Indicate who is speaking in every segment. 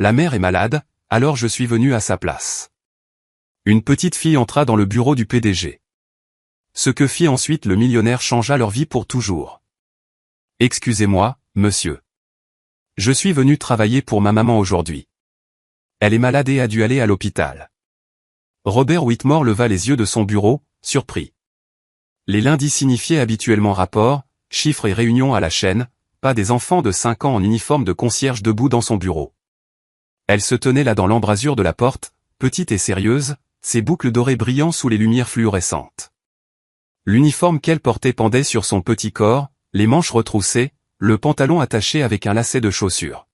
Speaker 1: La mère est malade, alors je suis venu à sa place. Une petite fille entra dans le bureau du PDG. Ce que fit ensuite le millionnaire changea leur vie pour toujours. Excusez-moi, monsieur. Je suis venu travailler pour ma maman aujourd'hui. Elle est malade et a dû aller à l'hôpital. Robert Whitmore leva les yeux de son bureau, surpris. Les lundis signifiaient habituellement rapport, chiffres et réunions à la chaîne, pas des enfants de 5 ans en uniforme de concierge debout dans son bureau. Elle se tenait là dans l'embrasure de la porte, petite et sérieuse, ses boucles dorées brillant sous les lumières fluorescentes. L'uniforme qu'elle portait pendait sur son petit corps, les manches retroussées, le pantalon attaché avec un lacet de chaussure.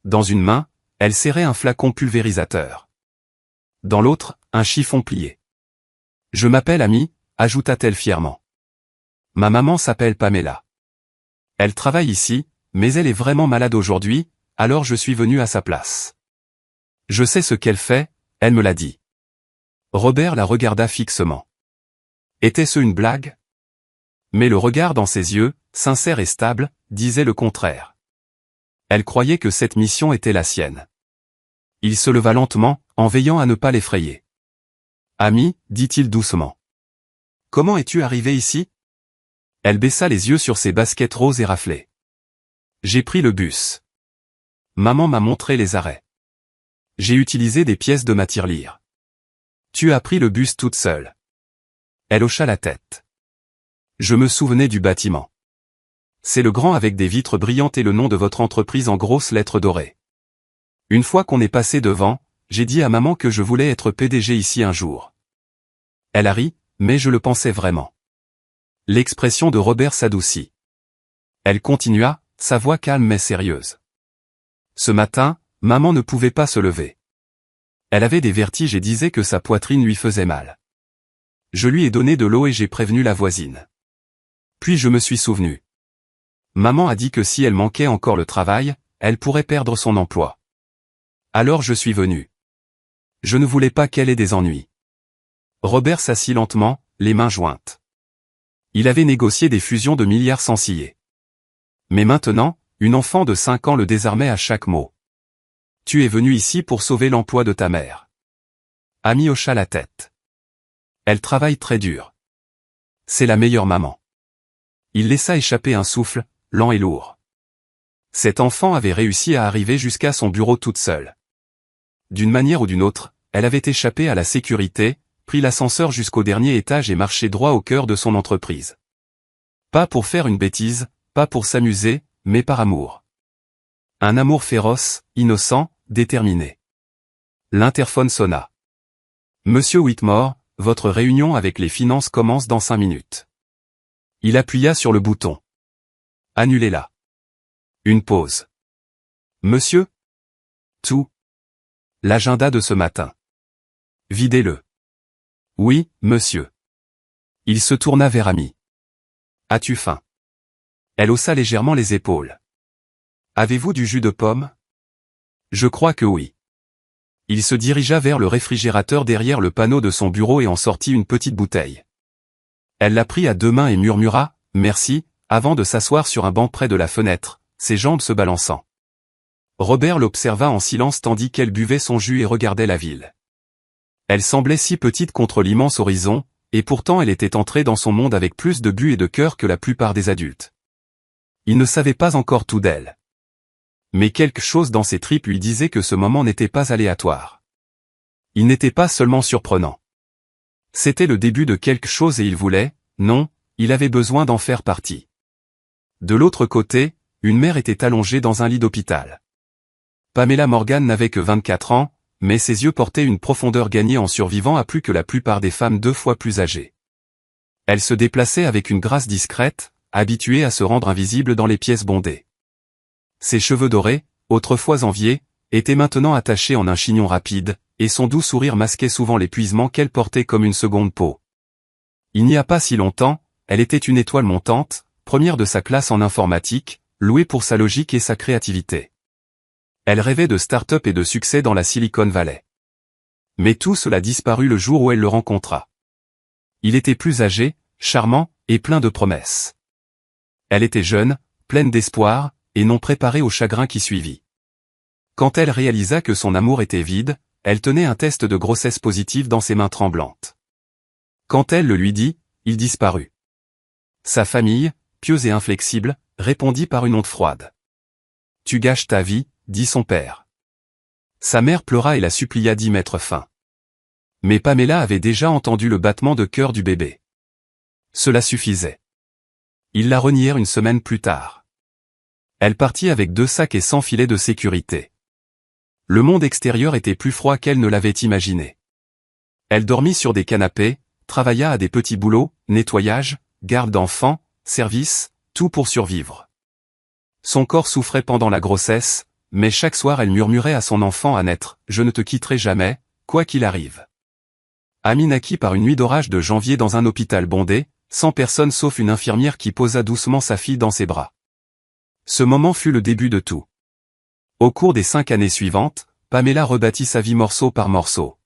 Speaker 1: Dans une main, elle serrait un flacon pulvérisateur. Dans l'autre, un chiffon plié. « Je m'appelle Amy », ajouta-t-elle fièrement. « Ma maman s'appelle Pamela. Elle travaille ici, mais elle est vraiment malade aujourd'hui, alors je suis venu à sa place. Je sais ce qu'elle fait, elle me l'a dit. » Robert la regarda fixement. Était-ce une blague? Mais le regard dans ses yeux, sincère et stable, disait le contraire. Elle croyait que cette mission était la sienne. Il se leva lentement, en veillant à ne pas l'effrayer. « Amy, dit-il doucement. Comment es-tu arrivé ici? » Elle baissa les yeux sur ses baskets roses et raflées. « J'ai pris le bus. Maman m'a montré les arrêts. J'ai utilisé des pièces de ma tirelire. Tu as pris le bus toute seule. » Elle hocha la tête. Je me souvenais du bâtiment. C'est le grand avec des vitres brillantes et le nom de votre entreprise en grosses lettres dorées. Une fois qu'on est passé devant, j'ai dit à maman que je voulais être PDG ici un jour. Elle a ri, mais je le pensais vraiment. L'expression de Robert s'adoucit. Elle continua, sa voix calme mais sérieuse. Ce matin, maman ne pouvait pas se lever. Elle avait des vertiges et disait que sa poitrine lui faisait mal. Je lui ai donné de l'eau et j'ai prévenu la voisine. Puis je me suis souvenu. Maman a dit que si elle manquait encore le travail, elle pourrait perdre son emploi. Alors je suis venu. Je ne voulais pas qu'elle ait des ennuis. Robert s'assit lentement, les mains jointes. Il avait négocié des fusions de milliards sans scier. Mais maintenant, une enfant de 5 ans le désarmait à chaque mot. Tu es venu ici pour sauver l'emploi de ta mère. Amy hocha la tête. Elle travaille très dur. C'est la meilleure maman. Il laissa échapper un souffle, lent et lourd. Cet enfant avait réussi à arriver jusqu'à son bureau toute seule. D'une manière ou d'une autre, elle avait échappé à la sécurité, pris l'ascenseur jusqu'au dernier étage et marché droit au cœur de son entreprise. Pas pour faire une bêtise, pas pour s'amuser, mais par amour. Un amour féroce, innocent, déterminé. L'interphone sonna. Monsieur Whitmore, votre réunion avec les finances commence dans 5 minutes. Il appuya sur le bouton. Annulez-la. Une pause. Monsieur? Tout. L'agenda de ce matin. Videz-le. Oui, monsieur. Il se tourna vers Amy. As-tu faim? Elle haussa légèrement les épaules. Avez-vous du jus de pomme? Je crois que oui. Il se dirigea vers le réfrigérateur derrière le panneau de son bureau et en sortit une petite bouteille. Elle la prit à 2 mains et murmura « Merci », avant de s'asseoir sur un banc près de la fenêtre, ses jambes se balançant. Robert l'observa en silence tandis qu'elle buvait son jus et regardait la ville. Elle semblait si petite contre l'immense horizon, et pourtant elle était entrée dans son monde avec plus de but et de cœur que la plupart des adultes. Il ne savait pas encore tout d'elle. Mais quelque chose dans ses tripes lui disait que ce moment n'était pas aléatoire. Il n'était pas seulement surprenant. C'était le début de quelque chose et il voulait, non, il avait besoin d'en faire partie. De l'autre côté, une mère était allongée dans un lit d'hôpital. Pamela Morgan n'avait que 24 ans, mais ses yeux portaient une profondeur gagnée en survivant à plus que la plupart des femmes 2 fois plus âgées. Elle se déplaçait avec une grâce discrète, habituée à se rendre invisible dans les pièces bondées. Ses cheveux dorés, autrefois enviés, étaient maintenant attachés en un chignon rapide, et son doux sourire masquait souvent l'épuisement qu'elle portait comme une seconde peau. Il n'y a pas si longtemps, elle était une étoile montante, première de sa classe en informatique, louée pour sa logique et sa créativité. Elle rêvait de start-up et de succès dans la Silicon Valley. Mais tout cela disparut le jour où elle le rencontra. Il était plus âgé, charmant, et plein de promesses. Elle était jeune, pleine d'espoir, et non préparée au chagrin qui suivit. Quand elle réalisa que son amour était vide, elle tenait un test de grossesse positive dans ses mains tremblantes. Quand elle le lui dit, il disparut. Sa famille, pieuse et inflexible, répondit par une honte froide. « Tu gâches ta vie », dit son père. Sa mère pleura et la supplia d'y mettre fin. Mais Pamela avait déjà entendu le battement de cœur du bébé. Cela suffisait. Ils la renièrent une semaine plus tard. Elle partit avec 2 sacs et 100 filets de sécurité. Le monde extérieur était plus froid qu'elle ne l'avait imaginé. Elle dormit sur des canapés, travailla à des petits boulots, nettoyage, garde d'enfants, service, tout pour survivre. Son corps souffrait pendant la grossesse, mais chaque soir elle murmurait à son enfant à naître « Je ne te quitterai jamais, quoi qu'il arrive ». Amy naquit par une nuit d'orage de janvier dans un hôpital bondé, sans personne sauf une infirmière qui posa doucement sa fille dans ses bras. Ce moment fut le début de tout. Au cours des 5 années suivantes, Pamela rebâtit sa vie morceau par morceau.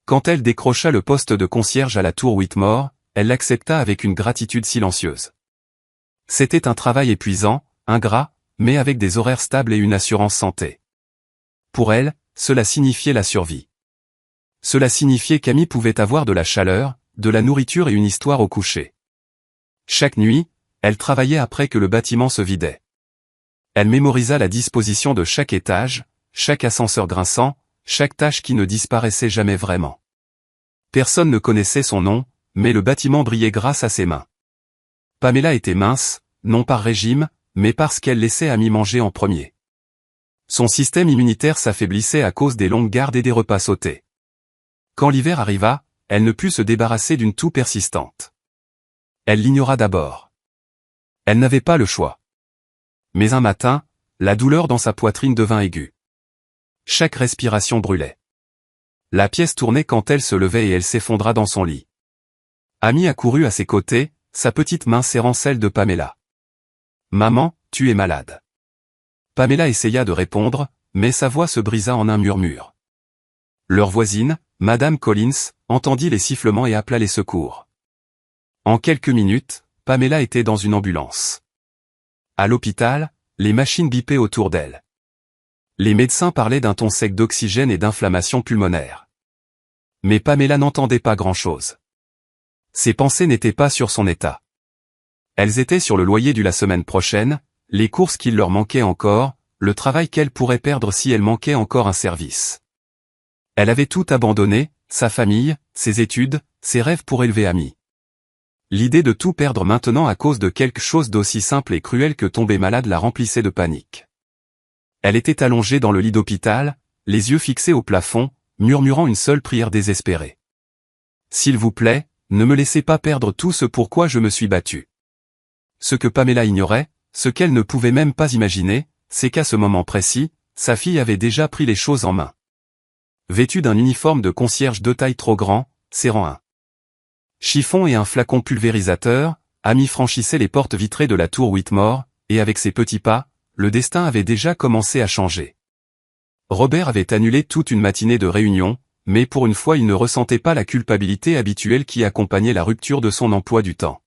Speaker 1: Quand elle décrocha le poste de concierge à la tour Whitmore, elle l'accepta avec une gratitude silencieuse. C'était un travail épuisant, ingrat, mais avec des horaires stables et une assurance santé. Pour elle, cela signifiait la survie. Cela signifiait qu'Amy pouvait avoir de la chaleur, de la nourriture et une histoire au coucher. Chaque nuit, elle travaillait après que le bâtiment se vidait. Elle mémorisa la disposition de chaque étage, chaque ascenseur grinçant, chaque tâche qui ne disparaissait jamais vraiment. Personne ne connaissait son nom, mais le bâtiment brillait grâce à ses mains. Pamela était mince, non par régime, mais parce qu'elle laissait Amy manger en premier. Son système immunitaire s'affaiblissait à cause des longues gardes et des repas sautés. Quand l'hiver arriva, elle ne put se débarrasser d'une toux persistante. Elle l'ignora d'abord. Elle n'avait pas le choix. Mais un matin, la douleur dans sa poitrine devint aiguë. Chaque respiration brûlait. La pièce tournait quand elle se levait et elle s'effondra dans son lit. Amy accourut à ses côtés, sa petite main serrant celle de Pamela. « Maman, tu es malade. » Pamela essaya de répondre, mais sa voix se brisa en un murmure. Leur voisine, Madame Collins, entendit les sifflements et appela les secours. En quelques minutes, Pamela était dans une ambulance. À l'hôpital, les machines bipaient autour d'elle. Les médecins parlaient d'un ton sec d'oxygène et d'inflammation pulmonaire. Mais Pamela n'entendait pas grand-chose. Ses pensées n'étaient pas sur son état. Elles étaient sur le loyer la semaine prochaine, les courses qu'il leur manquait encore, le travail qu'elle pourrait perdre si elle manquait encore un service. Elle avait tout abandonné, sa famille, ses études, ses rêves pour élever Amy. L'idée de tout perdre maintenant à cause de quelque chose d'aussi simple et cruel que tomber malade la remplissait de panique. Elle était allongée dans le lit d'hôpital, les yeux fixés au plafond, murmurant une seule prière désespérée. « S'il vous plaît, ne me laissez pas perdre tout ce pourquoi je me suis battue. » Ce que Pamela ignorait, ce qu'elle ne pouvait même pas imaginer, c'est qu'à ce moment précis, sa fille avait déjà pris les choses en main. Vêtue d'un uniforme de concierge de taille trop grand, serrant un chiffon et un flacon pulvérisateur, Amy franchissait les portes vitrées de la tour Whitmore, et avec ses petits pas, le destin avait déjà commencé à changer. Robert avait annulé toute une matinée de réunion, mais pour une fois il ne ressentait pas la culpabilité habituelle qui accompagnait la rupture de son emploi du temps.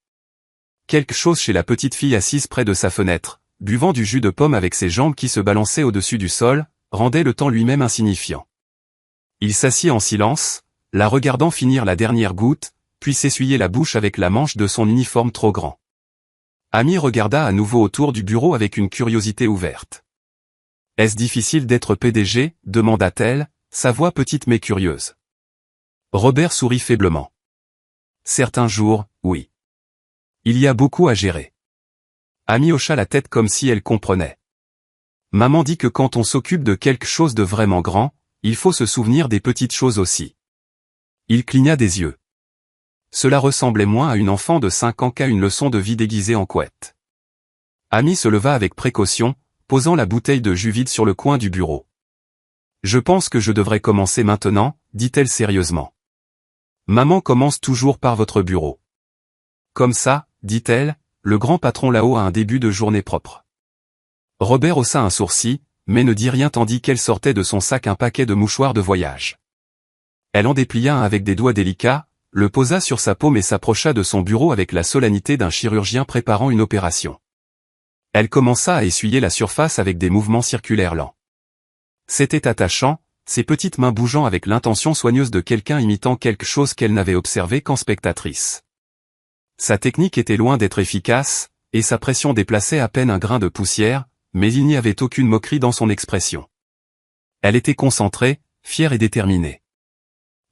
Speaker 1: Quelque chose chez la petite fille assise près de sa fenêtre, buvant du jus de pomme avec ses jambes qui se balançaient au-dessus du sol, rendait le temps lui-même insignifiant. Il s'assit en silence, la regardant finir la dernière goutte, puis s'essuyer la bouche avec la manche de son uniforme trop grand. Amy regarda à nouveau autour du bureau avec une curiosité ouverte. « Est-ce difficile d'être PDG ?» demanda-t-elle, sa voix petite mais curieuse. Robert sourit faiblement. « Certains jours, oui. Il y a beaucoup à gérer. » Amy hocha la tête comme si elle comprenait. « Maman dit que quand on s'occupe de quelque chose de vraiment grand, il faut se souvenir des petites choses aussi. » Il cligna des yeux. Cela ressemblait moins à une enfant de 5 ans qu'à une leçon de vie déguisée en couette. Amy se leva avec précaution, posant la bouteille de jus vide sur le coin du bureau. « Je pense que je devrais commencer maintenant, » dit-elle sérieusement. « Maman commence toujours par votre bureau. »« Comme ça, » dit-elle, le grand patron là-haut a un début de journée propre. Robert haussa un sourcil, mais ne dit rien tandis qu'elle sortait de son sac un paquet de mouchoirs de voyage. Elle en déplia un avec des doigts délicats, le posa sur sa paume et s'approcha de son bureau avec la solennité d'un chirurgien préparant une opération. Elle commença à essuyer la surface avec des mouvements circulaires lents. C'était attachant, ses petites mains bougeant avec l'intention soigneuse de quelqu'un imitant quelque chose qu'elle n'avait observé qu'en spectatrice. Sa technique était loin d'être efficace, et sa pression déplaçait à peine un grain de poussière, mais il n'y avait aucune moquerie dans son expression. Elle était concentrée, fière et déterminée.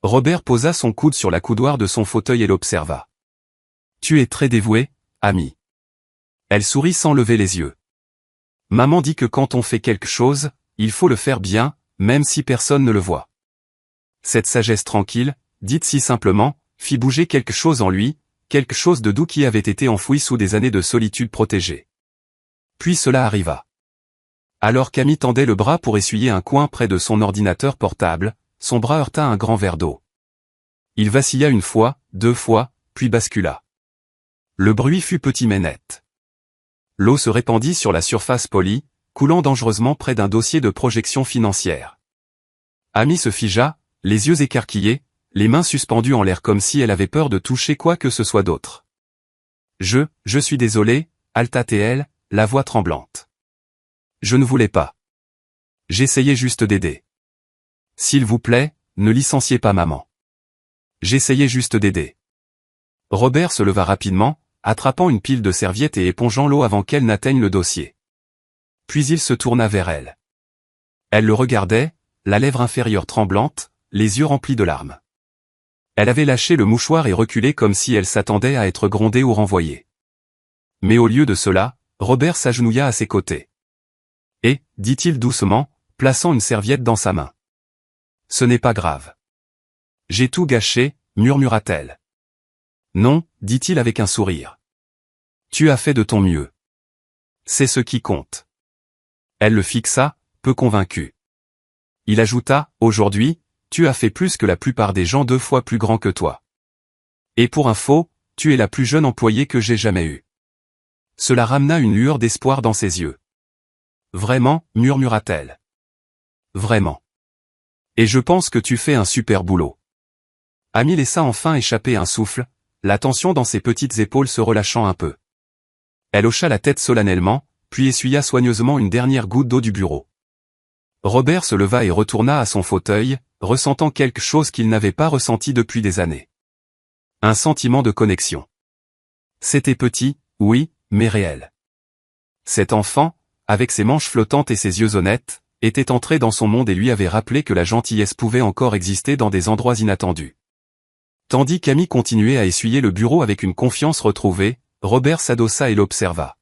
Speaker 1: Robert posa son coude sur la coudoir de son fauteuil et l'observa. « Tu es très dévoué, ami. » Elle sourit sans lever les yeux. « Maman dit que quand on fait quelque chose, il faut le faire bien, même si personne ne le voit. » Cette sagesse tranquille, dite si simplement, fit bouger quelque chose en lui, quelque chose de doux qui avait été enfoui sous des années de solitude protégée. Puis cela arriva. Alors qu'Amy tendait le bras pour essuyer un coin près de son ordinateur portable, son bras heurta un grand verre d'eau. Il vacilla une fois, 2 fois, puis bascula. Le bruit fut petit mais net. L'eau se répandit sur la surface polie, coulant dangereusement près d'un dossier de projection financière. Amy se figea, les yeux écarquillés, les mains suspendues en l'air comme si elle avait peur de toucher quoi que ce soit d'autre. Je suis désolé, halta-t-elle, la voix tremblante. Je ne voulais pas. J'essayais juste d'aider. S'il vous plaît, ne licenciez pas maman. J'essayais juste d'aider. Robert se leva rapidement, attrapant une pile de serviettes et épongeant l'eau avant qu'elle n'atteigne le dossier. Puis il se tourna vers elle. Elle le regardait, la lèvre inférieure tremblante, les yeux remplis de larmes. Elle avait lâché le mouchoir et reculé comme si elle s'attendait à être grondée ou renvoyée. Mais au lieu de cela, Robert s'agenouilla à ses côtés. Et, dit-il doucement, plaçant une serviette dans sa main. Ce n'est pas grave. J'ai tout gâché, murmura-t-elle. Non, dit-il avec un sourire. Tu as fait de ton mieux. C'est ce qui compte. Elle le fixa, peu convaincue. Il ajouta, aujourd'hui, tu as fait plus que la plupart des gens 2 fois plus grands que toi. Et pour info, tu es la plus jeune employée que j'ai jamais eue. Cela ramena une lueur d'espoir dans ses yeux. Vraiment, murmura-t-elle. Vraiment. Et je pense que tu fais un super boulot. Amy laissa enfin échapper un souffle, la tension dans ses petites épaules se relâchant un peu. Elle hocha la tête solennellement, puis essuya soigneusement une dernière goutte d'eau du bureau. Robert se leva et retourna à son fauteuil, ressentant quelque chose qu'il n'avait pas ressenti depuis des années. Un sentiment de connexion. C'était petit, oui, mais réel. Cet enfant, avec ses manches flottantes et ses yeux honnêtes, était entré dans son monde et lui avait rappelé que la gentillesse pouvait encore exister dans des endroits inattendus. Tandis qu'Amy continuait à essuyer le bureau avec une confiance retrouvée, Robert s'adossa et l'observa.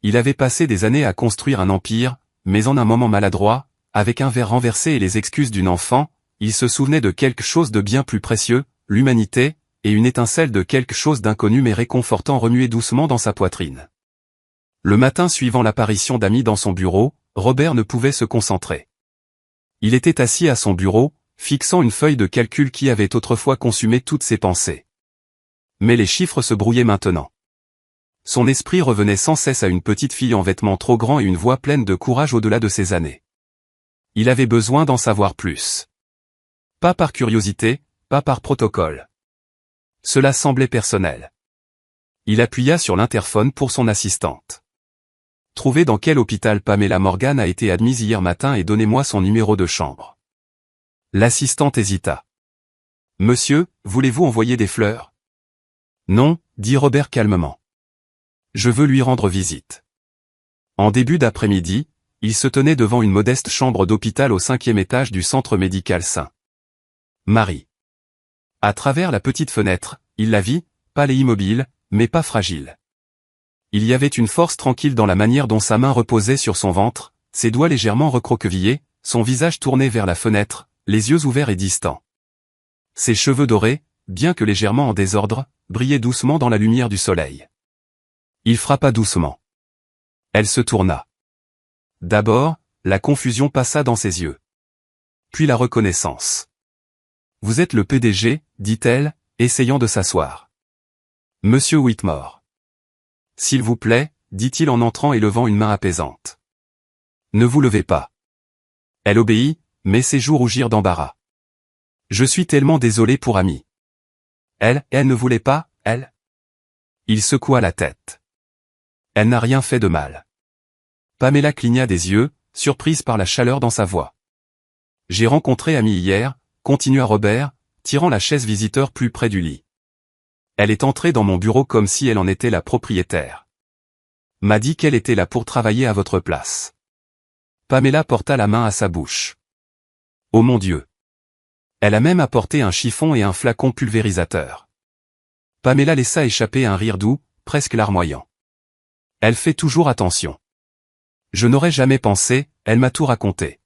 Speaker 1: Il avait passé des années à construire un empire, mais en un moment maladroit, avec un verre renversé et les excuses d'une enfant, il se souvenait de quelque chose de bien plus précieux, l'humanité, et une étincelle de quelque chose d'inconnu mais réconfortant remuait doucement dans sa poitrine. Le matin suivant l'apparition d'Amy dans son bureau, Robert ne pouvait se concentrer. Il était assis à son bureau, fixant une feuille de calcul qui avait autrefois consumé toutes ses pensées. Mais les chiffres se brouillaient maintenant. Son esprit revenait sans cesse à une petite fille en vêtements trop grands et une voix pleine de courage au-delà de ses années. Il avait besoin d'en savoir plus. Pas par curiosité, pas par protocole. Cela semblait personnel. Il appuya sur l'interphone pour son assistante. Trouvez dans quel hôpital Pamela Morgan a été admise hier matin et donnez-moi son numéro de chambre. L'assistante hésita. Monsieur, voulez-vous envoyer des fleurs? Non, dit Robert calmement. Je veux lui rendre visite. En début d'après-midi, il se tenait devant une modeste chambre d'hôpital au 5e étage du centre médical Saint-Marie. À travers la petite fenêtre, il la vit, pâle et immobile, mais pas fragile. Il y avait une force tranquille dans la manière dont sa main reposait sur son ventre, ses doigts légèrement recroquevillés, son visage tourné vers la fenêtre, les yeux ouverts et distants. Ses cheveux dorés, bien que légèrement en désordre, brillaient doucement dans la lumière du soleil. Il frappa doucement. Elle se tourna. D'abord, la confusion passa dans ses yeux. Puis la reconnaissance. « Vous êtes le PDG, dit-elle, essayant de s'asseoir. Monsieur Whitmore. S'il vous plaît, dit-il en entrant et levant une main apaisante. Ne vous levez pas. Elle obéit, mais ses joues rougirent d'embarras. Je suis tellement désolé pour Amy. Elle ne voulait pas, elle? Il secoua la tête. Elle n'a rien fait de mal. Pamela cligna des yeux, surprise par la chaleur dans sa voix. J'ai rencontré Amy hier, continua Robert, tirant la chaise visiteur plus près du lit. Elle est entrée dans mon bureau comme si elle en était la propriétaire. M'a dit qu'elle était là pour travailler à votre place. Pamela porta la main à sa bouche. Oh mon Dieu! Elle a même apporté un chiffon et un flacon pulvérisateur. Pamela laissa échapper un rire doux, presque larmoyant. Elle fait toujours attention. Je n'aurais jamais pensé, elle m'a tout raconté.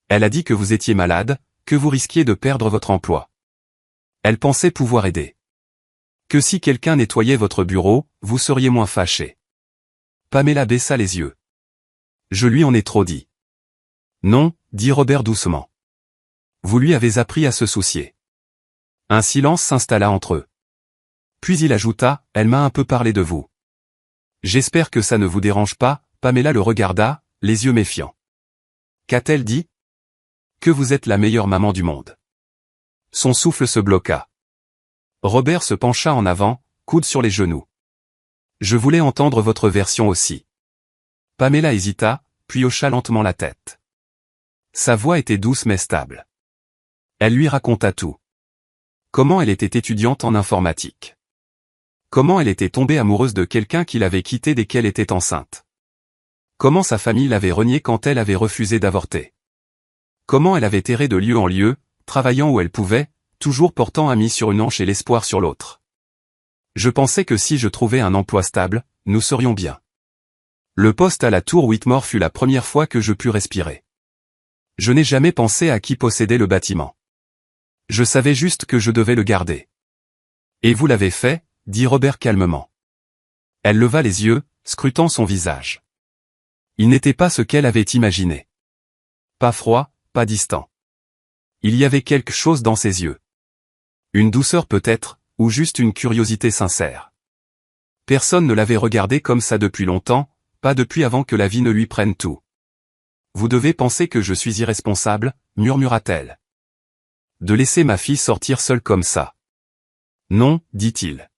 Speaker 1: Elle a dit que vous étiez malade, que vous risquiez de perdre votre emploi. Elle pensait pouvoir aider. Que si quelqu'un nettoyait votre bureau, vous seriez moins fâché. Pamela baissa les yeux. Je lui en ai trop dit. Non, dit Robert doucement. Vous lui avez appris à se soucier. Un silence s'installa entre eux. Puis il ajouta, elle m'a un peu parlé de vous. J'espère que ça ne vous dérange pas, Pamela le regarda, les yeux méfiants. Qu'a-t-elle dit? Que vous êtes la meilleure maman du monde. Son souffle se bloqua. Robert se pencha en avant, coude sur les genoux. Je voulais entendre votre version aussi. Pamela hésita, puis hocha lentement la tête. Sa voix était douce mais stable. Elle lui raconta tout. Comment elle était étudiante en informatique. Comment elle était tombée amoureuse de quelqu'un qui l'avait quittée dès qu'elle était enceinte. Comment sa famille l'avait reniée quand elle avait refusé d'avorter. Comment elle avait erré de lieu en lieu, travaillant où elle pouvait, toujours portant Amy sur une hanche et l'espoir sur l'autre. Je pensais que si je trouvais un emploi stable, nous serions bien. Le poste à la tour Whitmore fut la première fois que je pus respirer. Je n'ai jamais pensé à qui possédait le bâtiment. Je savais juste que je devais le garder. Et vous l'avez fait, dit Robert calmement. Elle leva les yeux, scrutant son visage. Il n'était pas ce qu'elle avait imaginé. Pas froid, pas distant. Il y avait quelque chose dans ses yeux. Une douceur peut-être, ou juste une curiosité sincère. Personne ne l'avait regardé comme ça depuis longtemps, pas depuis avant que la vie ne lui prenne tout. Vous devez penser que je suis irresponsable, murmura-t-elle. De laisser ma fille sortir seule comme ça. Non, dit-il.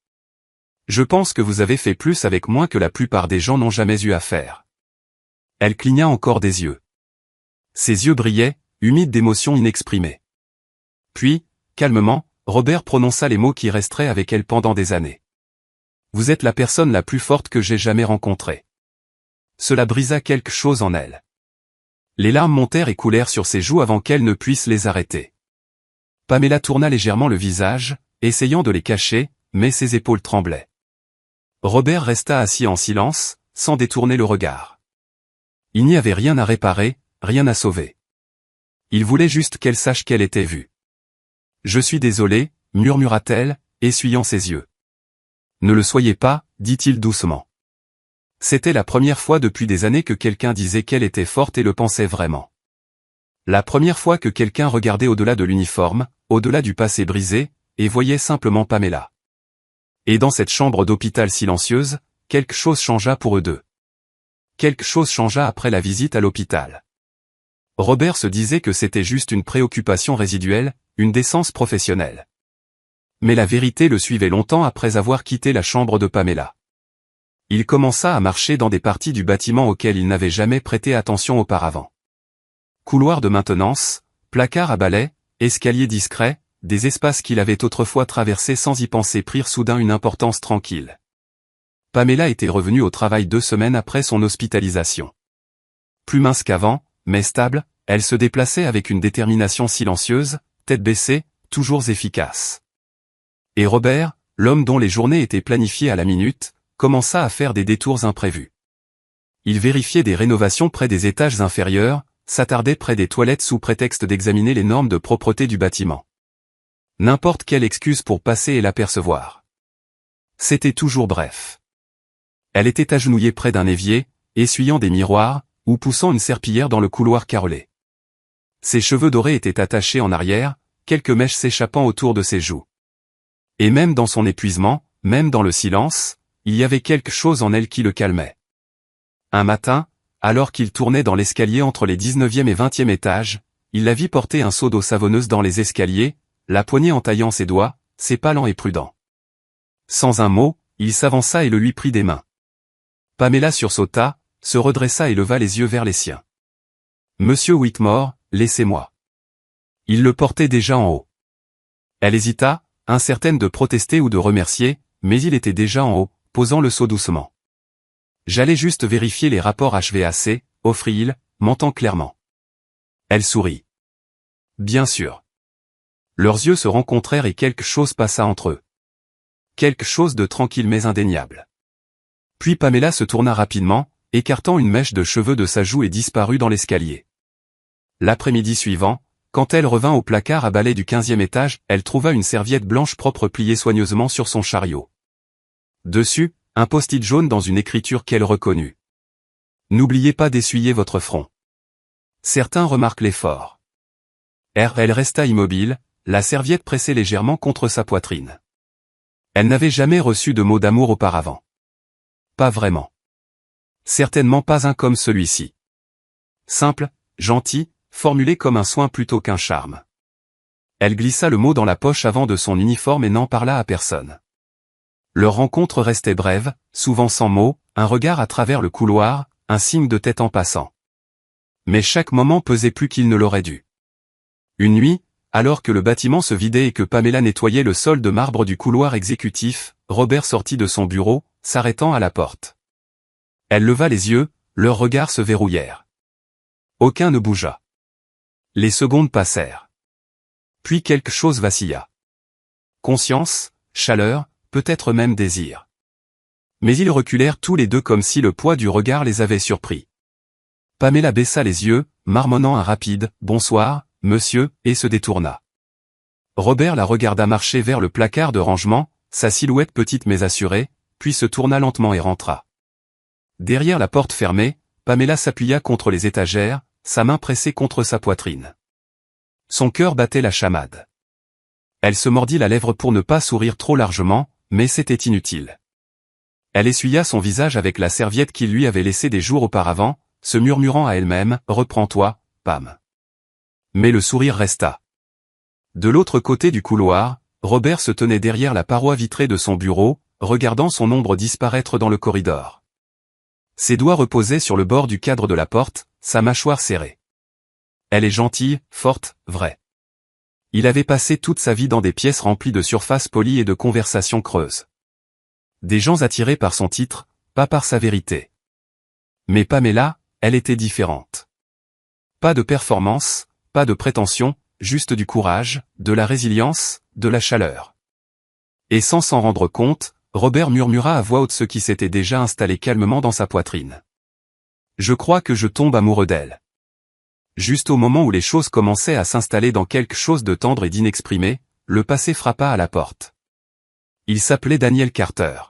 Speaker 1: Je pense que vous avez fait plus avec moins que la plupart des gens n'ont jamais eu à faire. Elle cligna encore des yeux. Ses yeux brillaient, humides d'émotions inexprimées. Puis, calmement, Robert prononça les mots qui resteraient avec elle pendant des années. Vous êtes la personne la plus forte que j'ai jamais rencontrée. Cela brisa quelque chose en elle. Les larmes montèrent et coulèrent sur ses joues avant qu'elle ne puisse les arrêter. Pamela tourna légèrement le visage, essayant de les cacher, mais ses épaules tremblaient. Robert resta assis en silence, sans détourner le regard. Il n'y avait rien à réparer, rien à sauver. Il voulait juste qu'elle sache qu'elle était vue. Je suis désolé, murmura-t-elle, essuyant ses yeux. Ne le soyez pas, dit-il doucement. C'était la première fois depuis des années que quelqu'un disait qu'elle était forte et le pensait vraiment. La première fois que quelqu'un regardait au-delà de l'uniforme, au-delà du passé brisé, et voyait simplement Pamela. Et dans cette chambre d'hôpital silencieuse, quelque chose changea pour eux deux. Quelque chose changea après la visite à l'hôpital. Robert se disait que c'était juste une préoccupation résiduelle, une décence professionnelle. Mais la vérité le suivait longtemps après avoir quitté la chambre de Pamela. Il commença à marcher dans des parties du bâtiment auxquelles il n'avait jamais prêté attention auparavant. Couloirs de maintenance, placards à balai, escaliers discrets, des espaces qu'il avait autrefois traversés sans y penser prirent soudain une importance tranquille. Pamela était revenue au travail 2 semaines après son hospitalisation. Plus mince qu'avant, mais stable, elle se déplaçait avec une détermination silencieuse, tête baissée, toujours efficace. Et Robert, l'homme dont les journées étaient planifiées à la minute, commença à faire des détours imprévus. Il vérifiait des rénovations près des étages inférieurs, s'attardait près des toilettes sous prétexte d'examiner les normes de propreté du bâtiment. N'importe quelle excuse pour passer et l'apercevoir. C'était toujours bref. Elle était agenouillée près d'un évier, essuyant des miroirs, ou poussant une serpillière dans le couloir carrelé. Ses cheveux dorés étaient attachés en arrière, quelques mèches s'échappant autour de ses joues. Et même dans son épuisement, même dans le silence, il y avait quelque chose en elle qui le calmait. Un matin, alors qu'il tournait dans l'escalier entre les 19e et 20e étages, il la vit porter un seau d'eau savonneuse dans les escaliers, la poignée en taillant ses doigts, ses pas lents et prudents. Sans un mot, il s'avança et le lui prit des mains. Pamela sursauta, se redressa et leva les yeux vers les siens. « Monsieur Whitmore, laissez-moi. Il le portait déjà en haut. Elle hésita, incertaine de protester ou de remercier, mais il était déjà en haut, posant le seau doucement. J'allais juste vérifier les rapports HVAC, offrit-il, mentant clairement. Elle sourit. Bien sûr. Leurs yeux se rencontrèrent et quelque chose passa entre eux. Quelque chose de tranquille mais indéniable. Puis Pamela se tourna rapidement, écartant une mèche de cheveux de sa joue et disparut dans l'escalier. L'après-midi suivant, quand elle revint au placard à balai du 15e étage, elle trouva une serviette blanche propre pliée soigneusement sur son chariot. Dessus, un post-it jaune dans une écriture qu'elle reconnut. N'oubliez pas d'essuyer votre front. Certains remarquent l'effort. Elle resta immobile, la serviette pressée légèrement contre sa poitrine. Elle n'avait jamais reçu de mot d'amour auparavant. Pas vraiment. Certainement pas un comme celui-ci. Simple, gentil, formulé comme un soin plutôt qu'un charme. Elle glissa le mot dans la poche avant de son uniforme et n'en parla à personne. Leur rencontre restait brève, souvent sans mots, un regard à travers le couloir, un signe de tête en passant. Mais chaque moment pesait plus qu'il ne l'aurait dû. Une nuit, alors que le bâtiment se vidait et que Pamela nettoyait le sol de marbre du couloir exécutif, Robert sortit de son bureau, s'arrêtant à la porte. Elle leva les yeux, leurs regards se verrouillèrent. Aucun ne bougea. Les secondes passèrent. Puis quelque chose vacilla. Conscience, chaleur, peut-être même désir. Mais ils reculèrent tous les deux comme si le poids du regard les avait surpris. Pamela baissa les yeux, marmonnant un rapide « Bonsoir, monsieur », et se détourna. Robert la regarda marcher vers le placard de rangement, sa silhouette petite mais assurée, puis se tourna lentement et rentra. Derrière la porte fermée, Pamela s'appuya contre les étagères, sa main pressée contre sa poitrine. Son cœur battait la chamade. Elle se mordit la lèvre pour ne pas sourire trop largement, mais c'était inutile. Elle essuya son visage avec la serviette qu'il lui avait laissée des jours auparavant, se murmurant à elle-même « Reprends-toi, Pam ». Mais le sourire resta. De l'autre côté du couloir, Robert se tenait derrière la paroi vitrée de son bureau, regardant son ombre disparaître dans le corridor. Ses doigts reposaient sur le bord du cadre de la porte, sa mâchoire serrée. Elle est gentille, forte, vraie. Il avait passé toute sa vie dans des pièces remplies de surfaces polies et de conversations creuses. Des gens attirés par son titre, pas par sa vérité. Mais Pamela, elle était différente. Pas de performance, pas de prétention, juste du courage, de la résilience, de la chaleur. Et sans s'en rendre compte, Robert murmura à voix haute ce qui s'était déjà installé calmement dans sa poitrine. Je crois que je tombe amoureux d'elle. Juste au moment où les choses commençaient à s'installer dans quelque chose de tendre et d'inexprimé, le passé frappa à la porte. Il s'appelait Daniel Carter.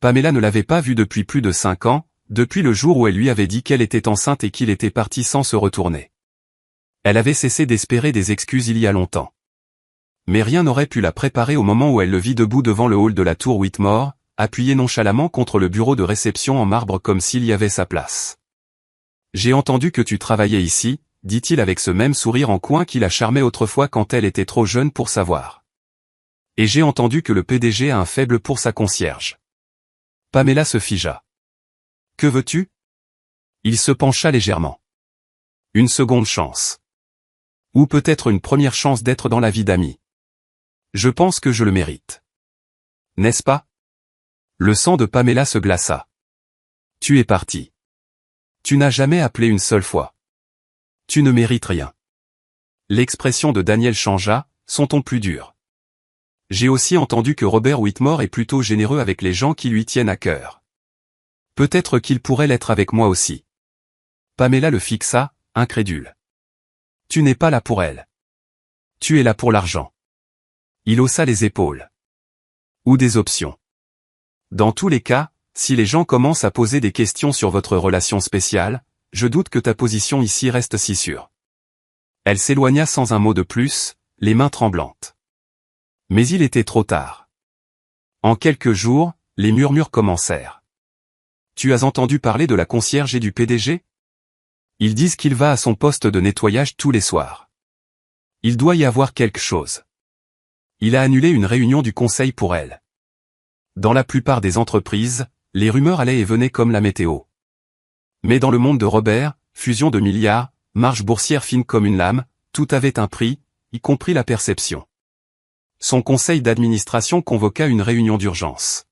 Speaker 1: Pamela ne l'avait pas vu depuis plus de 5 ans, depuis le jour où elle lui avait dit qu'elle était enceinte et qu'il était parti sans se retourner. Elle avait cessé d'espérer des excuses il y a longtemps. Mais rien n'aurait pu la préparer au moment où elle le vit debout devant le hall de la tour Whitmore, appuyé nonchalamment contre le bureau de réception en marbre comme s'il y avait sa place. « J'ai entendu que tu travaillais ici », dit-il avec ce même sourire en coin qui la charmait autrefois quand elle était trop jeune pour savoir. « Et j'ai entendu que le PDG a un faible pour sa concierge. » Pamela se figea. « Que veux-tu » Il se pencha légèrement. « Une seconde chance. Ou peut-être une première chance d'être dans la vie d'amis. Je pense que je le mérite. N'est-ce pas ?» Le sang de Pamela se glaça. « Tu es parti. Tu n'as jamais appelé une seule fois. Tu ne mérites rien. » L'expression de Daniel changea, son ton plus dur. « J'ai aussi entendu que Robert Whitmore est plutôt généreux avec les gens qui lui tiennent à cœur. Peut-être qu'il pourrait l'être avec moi aussi. » Pamela le fixa, incrédule. « Tu n'es pas là pour elle. Tu es là pour l'argent. » Il haussa les épaules. « Ou des options. Dans tous les cas, si les gens commencent à poser des questions sur votre relation spéciale, je doute que ta position ici reste si sûre. » Elle s'éloigna sans un mot de plus, les mains tremblantes. Mais il était trop tard. En quelques jours, les murmures commencèrent. « Tu as entendu parler de la concierge et du PDG ? Ils disent qu'il va à son poste de nettoyage tous les soirs. Il doit y avoir quelque chose. Il a annulé une réunion du conseil pour elle. » Dans la plupart des entreprises, les rumeurs allaient et venaient comme la météo. Mais dans le monde de Robert, fusion de milliards, marge boursière fine comme une lame, Tout avait un prix, y compris la perception. Son conseil d'administration convoqua une réunion d'urgence.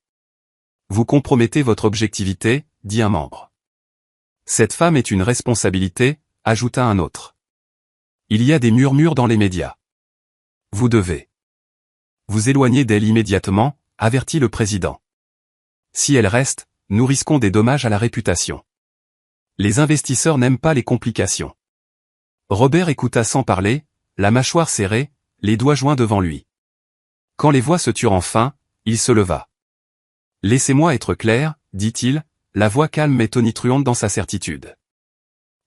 Speaker 1: Vous compromettez votre objectivité, dit un membre. Cette femme est une responsabilité, ajouta un autre. Il y a des murmures dans les médias. Vous devez vous éloigner d'elle immédiatement, avertit le président. Si elle reste, nous risquons des dommages à la réputation. Les investisseurs n'aiment pas les complications. Robert écouta sans parler, la mâchoire serrée, les doigts joints devant lui. Quand les voix se turent enfin, il se leva. Laissez-moi être clair, dit-il, la voix calme mais tonitruante dans sa certitude.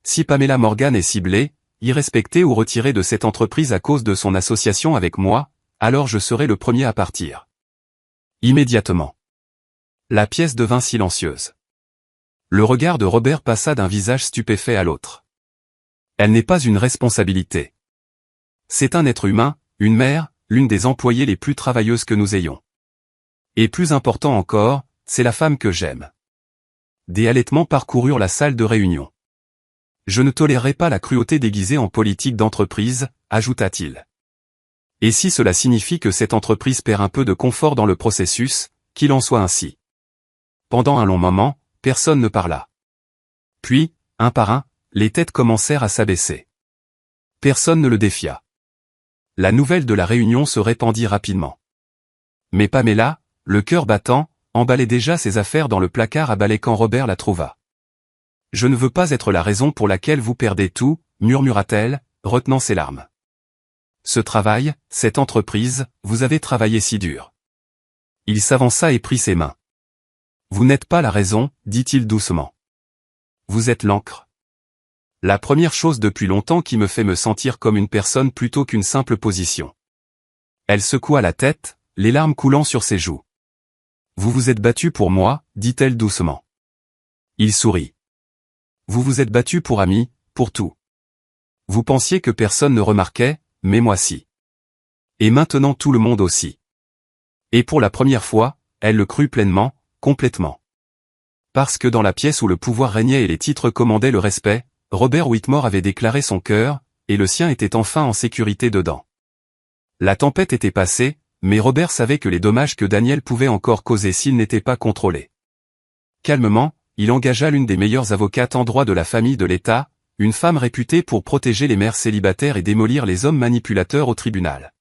Speaker 1: Si Pamela Morgan est ciblée, irrespectée ou retirée de cette entreprise à cause de son association avec moi, alors je serai le premier à partir. Immédiatement. La pièce devint silencieuse. Le regard de Robert passa d'un visage stupéfait à l'autre. Elle n'est pas une responsabilité. C'est un être humain, une mère, l'une des employées les plus travailleuses que nous ayons. Et plus important encore, c'est la femme que j'aime. Des halètements parcoururent la salle de réunion. Je ne tolérerai pas la cruauté déguisée en politique d'entreprise, ajouta-t-il. Et si cela signifie que cette entreprise perd un peu de confort dans le processus, qu'il en soit ainsi. Pendant un long moment, personne ne parla. Puis, un par un, les têtes commencèrent à s'abaisser. Personne ne le défia. La nouvelle de la réunion se répandit rapidement. Mais Pamela, le cœur battant, emballait déjà ses affaires dans le placard à balai quand Robert la trouva. « Je ne veux pas être la raison pour laquelle vous perdez tout, murmura-t-elle, retenant ses larmes. Ce travail, cette entreprise, vous avez travaillé si dur. » Il s'avança et prit ses mains. « Vous n'êtes pas la raison, dit-il doucement. Vous êtes l'encre. La première chose depuis longtemps qui me fait me sentir comme une personne plutôt qu'une simple position. » Elle secoua la tête, les larmes coulant sur ses joues. « Vous vous êtes battu pour moi, dit-elle doucement. » Il sourit. « Vous vous êtes battu pour amis, pour tout. Vous pensiez que personne ne remarquait, mais moi si. Et maintenant tout le monde aussi. » Et pour la première fois, elle le crut pleinement, complètement. Parce que dans la pièce où le pouvoir régnait et les titres commandaient le respect, Robert Whitmore avait déclaré son cœur, et le sien était enfin en sécurité dedans. La tempête était passée, mais Robert savait que les dommages que Daniel pouvait encore causer s'il n'était pas contrôlé. Calmement, il engagea l'une des meilleures avocates en droit de la famille de l'État, une femme réputée pour protéger les mères célibataires et démolir les hommes manipulateurs au tribunal.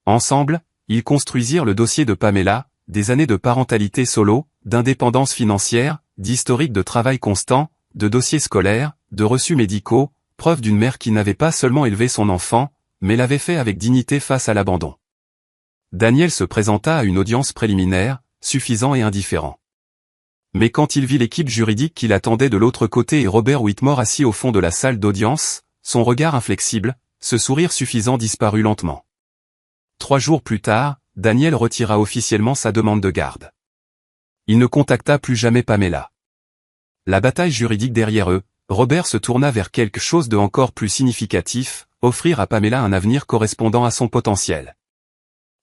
Speaker 1: Ensemble, ils construisirent le dossier de Pamela, des années de parentalité solo, d'indépendance financière, d'historique de travail constant, de dossiers scolaires, de reçus médicaux, preuve d'une mère qui n'avait pas seulement élevé son enfant, mais l'avait fait avec dignité face à l'abandon. Daniel se présenta à une audience préliminaire, suffisant et indifférent. Mais quand il vit l'équipe juridique qui l'attendait de l'autre côté et Robert Whitmore assis au fond de la salle d'audience, son regard inflexible, ce sourire suffisant disparut lentement. 3 jours plus tard, Daniel retira officiellement sa demande de garde. Il ne contacta plus jamais Pamela. La bataille juridique derrière eux, Robert se tourna vers quelque chose de encore plus significatif, offrir à Pamela un avenir correspondant à son potentiel.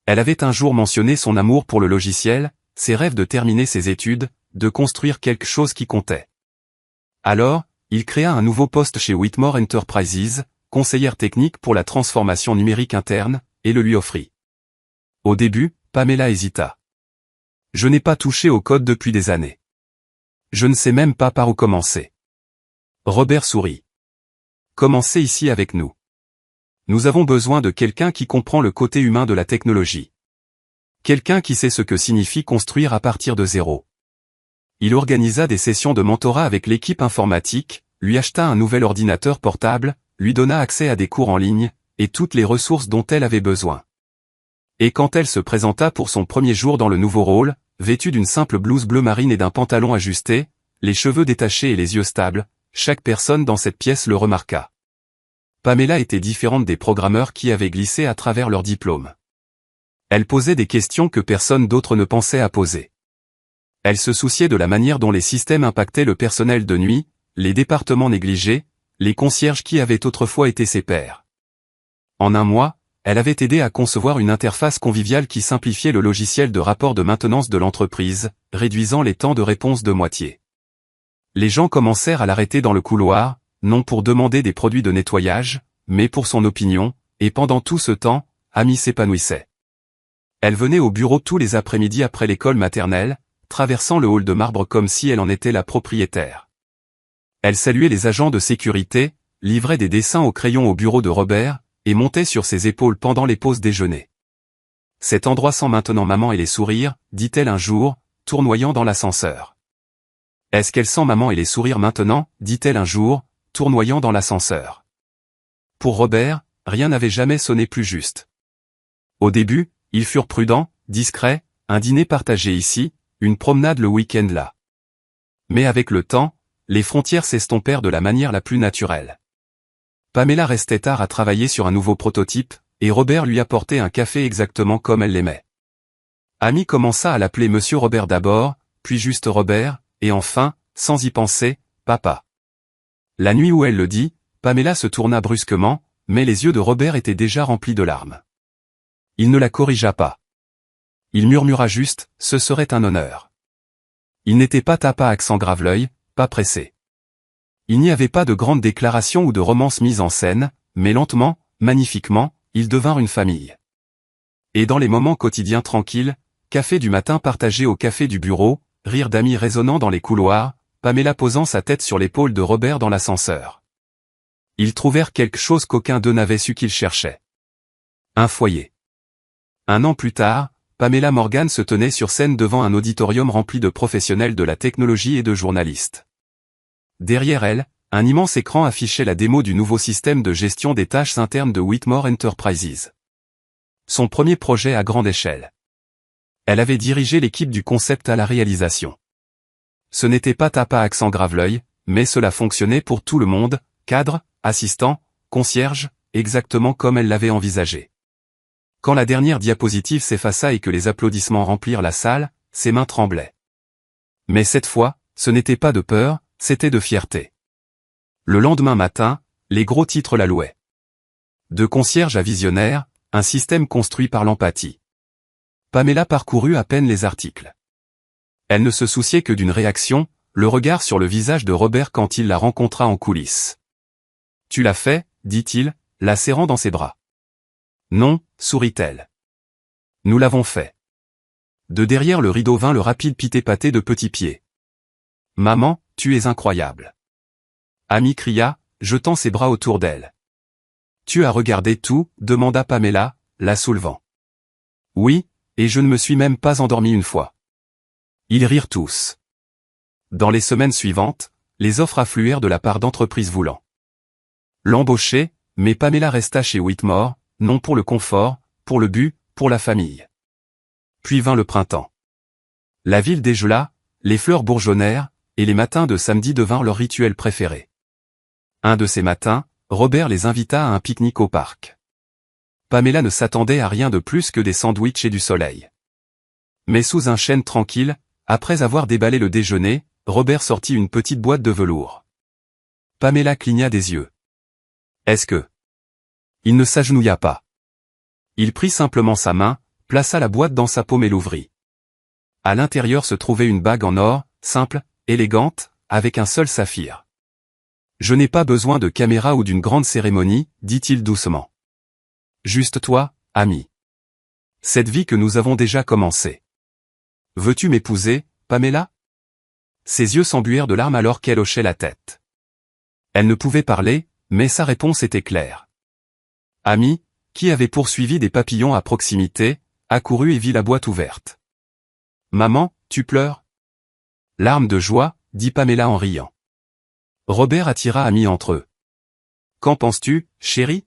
Speaker 1: Elle avait un jour mentionné son amour pour le logiciel, ses rêves de terminer ses études, de construire quelque chose qui comptait. Alors, il créa un nouveau poste chez Whitmore Enterprises, conseillère technique pour la transformation numérique interne, et le lui offrit. Au début, Pamela hésita. « Je n'ai pas touché au code depuis des années. Je ne sais même pas par où commencer. » Robert sourit. « Commencez ici avec nous. Nous avons besoin de quelqu'un qui comprend le côté humain de la technologie. Quelqu'un qui sait ce que signifie construire à partir de zéro. » Il organisa des sessions de mentorat avec l'équipe informatique, lui acheta un nouvel ordinateur portable, lui donna accès à des cours en ligne, et toutes les ressources dont elle avait besoin. Et quand elle se présenta pour son premier jour dans le nouveau rôle, vêtue d'une simple blouse bleu marine et d'un pantalon ajusté, les cheveux détachés et les yeux stables, chaque personne dans cette pièce le remarqua. Pamela était différente des programmeurs qui avaient glissé à travers leur diplôme. Elle posait des questions que personne d'autre ne pensait à poser. Elle se souciait de la manière dont les systèmes impactaient le personnel de nuit, les départements négligés, les concierges qui avaient autrefois été ses pairs. En un mois, elle avait aidé à concevoir une interface conviviale qui simplifiait le logiciel de rapport de maintenance de l'entreprise, réduisant les temps de réponse de moitié. Les gens commencèrent à l'arrêter dans le couloir, non pour demander des produits de nettoyage, mais pour son opinion, et pendant tout ce temps, Amy s'épanouissait. Elle venait au bureau tous les après-midi après l'école maternelle, traversant le hall de marbre comme si elle en était la propriétaire. Elle saluait les agents de sécurité, livrait des dessins au crayon au bureau de Robert, et montait sur ses épaules pendant les pauses déjeuner. Cet endroit sent maintenant maman et les sourires, dit-elle un jour, tournoyant dans l'ascenseur. Est-ce qu'elle sent maman et les sourires maintenant, dit-elle un jour, tournoyant dans l'ascenseur. Pour Robert, rien n'avait jamais sonné plus juste. Au début, ils furent prudents, discrets, un dîner partagé ici, une promenade le week-end là. Mais avec le temps, les frontières s'estompèrent de la manière la plus naturelle. Pamela restait tard à travailler sur un nouveau prototype, et Robert lui apportait un café exactement comme elle l'aimait. Amy commença à l'appeler Monsieur Robert d'abord, puis juste Robert, et enfin, sans y penser, Papa. La nuit où elle le dit, Pamela se tourna brusquement, mais les yeux de Robert étaient déjà remplis de larmes. Il ne la corrigea pas. Il murmura juste, ce serait un honneur. Il n'était pas tapa accent grave-l'œil, pas pressé. Il n'y avait pas de grandes déclarations ou de romances mises en scène, mais lentement, magnifiquement, ils devinrent une famille. Et dans les moments quotidiens tranquilles, café du matin partagé au café du bureau, rire d'amis résonnant dans les couloirs, Pamela posant sa tête sur l'épaule de Robert dans l'ascenseur. Ils trouvèrent quelque chose qu'aucun d'eux n'avait su qu'ils cherchaient. Un foyer. Un an plus tard, Pamela Morgan se tenait sur scène devant un auditorium rempli de professionnels de la technologie et de journalistes. Derrière elle, un immense écran affichait la démo du nouveau système de gestion des tâches internes de Whitmore Enterprises. Son premier projet à grande échelle. Elle avait dirigé l'équipe du concept à la réalisation. Ce n'était pas tapa accent grave-l'œil, mais cela fonctionnait pour tout le monde, cadre, assistant, concierge, exactement comme elle l'avait envisagé. Quand la dernière diapositive s'effaça et que les applaudissements remplirent la salle, ses mains tremblaient. Mais cette fois, ce n'était pas de peur, c'était de fierté. Le lendemain matin, les gros titres la louaient. De concierge à visionnaire, un système construit par l'empathie. Pamela parcourut à peine les articles. Elle ne se souciait que d'une réaction, le regard sur le visage de Robert quand il la rencontra en coulisses. « Tu l'as fait » dit-il, la serrant dans ses bras. « Non » sourit-elle. « Nous l'avons fait. » De derrière le rideau vint le rapide pité-paté de petits pieds. « Maman, tu es incroyable. » Amy cria, jetant ses bras autour d'elle. « Tu as regardé tout » demanda Pamela, la soulevant. « Oui, et je ne me suis même pas endormie une fois. » Ils rirent tous. Dans les semaines suivantes, les offres affluèrent de la part d'entreprises voulant l'embaucher, mais Pamela resta chez Whitmore, non pour le confort, pour le but, pour la famille. Puis vint le printemps. La ville dégela, les fleurs bourgeonnèrent, et les matins de samedi devinrent leur rituel préféré. Un de ces matins, Robert les invita à un pique-nique au parc. Pamela ne s'attendait à rien de plus que des sandwichs et du soleil. Mais sous un chêne tranquille, après avoir déballé le déjeuner, Robert sortit une petite boîte de velours. Pamela cligna des yeux. Est-ce que... Il ne s'agenouilla pas. Il prit simplement sa main, plaça la boîte dans sa paume et l'ouvrit. À l'intérieur se trouvait une bague en or, simple, élégante, avec un seul saphir. « Je n'ai pas besoin de caméra ou d'une grande cérémonie, dit-il doucement. Juste toi, Amy. Cette vie que nous avons déjà commencée. Veux-tu m'épouser, Pamela ?» Ses yeux s'embuèrent de larmes alors qu'elle hochait la tête. Elle ne pouvait parler, mais sa réponse était claire. Amy, qui avait poursuivi des papillons à proximité, accourut et vit la boîte ouverte. « Maman, tu pleures ?» Larmes de joie, dit Pamela en riant. Robert attira Amy entre eux. « Qu'en penses-tu, chérie ?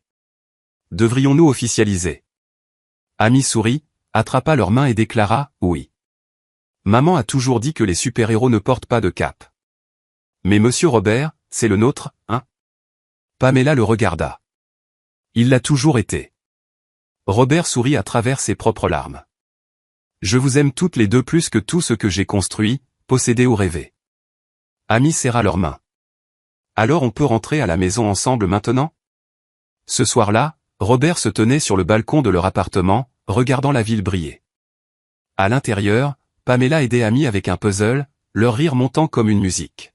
Speaker 1: Devrions-nous officialiser ?» Amy sourit, attrapa leurs mains et déclara « Oui. » Maman a toujours dit que les super-héros ne portent pas de cape. Mais Monsieur Robert, c'est le nôtre, hein ? Pamela le regarda. Il l'a toujours été. Robert sourit à travers ses propres larmes. Je vous aime toutes les deux plus que tout ce que j'ai construit, possédé ou rêvé. Amy serra leurs mains. Alors on peut rentrer à la maison ensemble maintenant ? Ce soir-là, Robert se tenait sur le balcon de leur appartement, regardant la ville briller. À l'intérieur, Pamela aidait Amy avec un puzzle, leur rire montant comme une musique.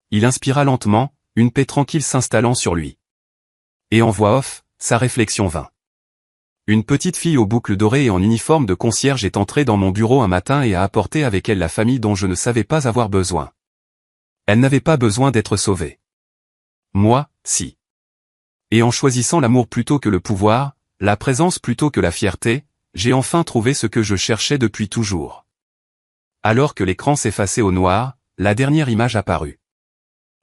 Speaker 1: Il inspira lentement, une paix tranquille s'installant sur lui. Et en voix off, sa réflexion vint. Une petite fille aux boucles dorées et en uniforme de concierge est entrée dans mon bureau un matin et a apporté avec elle la famille dont je ne savais pas avoir besoin. Elle n'avait pas besoin d'être sauvée. Moi, si. Et en choisissant l'amour plutôt que le pouvoir, la présence plutôt que la fierté, j'ai enfin trouvé ce que je cherchais depuis toujours. Alors que l'écran s'effaçait au noir, la dernière image apparut.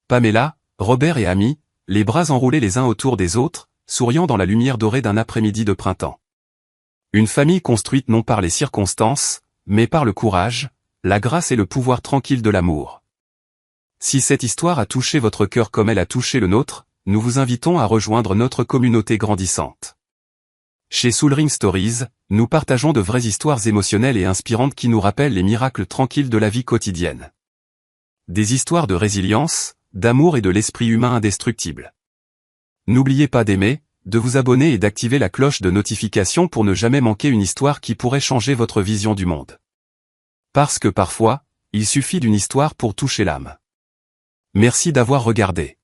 Speaker 1: Pamela, Robert et Amy, les bras enroulés les uns autour des autres, souriant dans la lumière dorée d'un après-midi de printemps. Une famille construite non par les circonstances, mais par le courage, la grâce et le pouvoir tranquille de l'amour. Si cette histoire a touché votre cœur comme elle a touché le nôtre, nous vous invitons à rejoindre notre communauté grandissante. Chez Soul Ring Stories, nous partageons de vraies histoires émotionnelles et inspirantes qui nous rappellent les miracles tranquilles de la vie quotidienne. Des histoires de résilience, d'amour et de l'esprit humain indestructible. N'oubliez pas d'aimer, de vous abonner et d'activer la cloche de notification pour ne jamais manquer une histoire qui pourrait changer votre vision du monde. Parce que parfois, il suffit d'une histoire pour toucher l'âme. Merci d'avoir regardé.